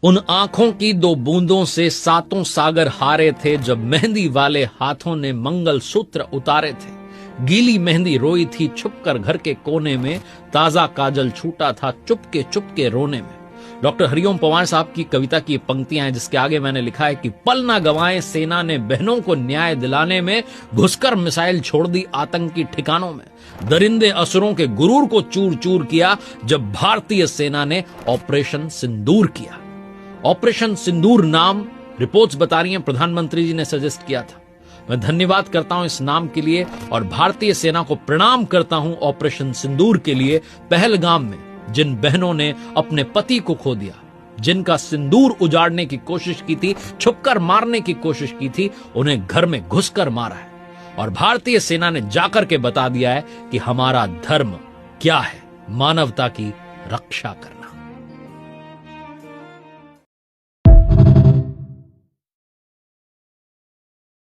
उन आंखों की दो बूंदों से सातों सागर हारे थे, जब मेहंदी वाले हाथों ने मंगल सूत्र उतारे थे। गीली मेहंदी रोई थी छुपकर घर के कोने में, ताजा काजल छूटा था चुपके रोने में। डॉक्टर हरिओम पंवार साहब की कविता की पंक्तियां हैं, जिसके आगे मैंने लिखा है कि पल ना गंवाए सेना ने बहनों को न्याय दिलाने में, घुसकर मिसाइल छोड़ दी आतंकी ठिकानों में। दरिंदे असुरों के गुरूर को चूर चूर किया, जब भारतीय सेना ने ऑपरेशन सिंदूर किया। ऑपरेशन सिंदूर नाम रिपोर्ट्स बता रही हैं प्रधानमंत्री जी ने सजेस्ट किया था। मैं धन्यवाद करता हूं इस नाम के लिए और भारतीय सेना को प्रणाम करता हूं ऑपरेशन सिंदूर के लिए। पहलगाम में जिन बहनों ने अपने पति को खो दिया, जिनका सिंदूर उजाड़ने की कोशिश की थी, छुपकर मारने की कोशिश की थी, उन्हें घर में घुसकर मारा है। और भारतीय सेना ने जाकर के बता दिया है कि हमारा धर्म क्या है, मानवता की रक्षा करना।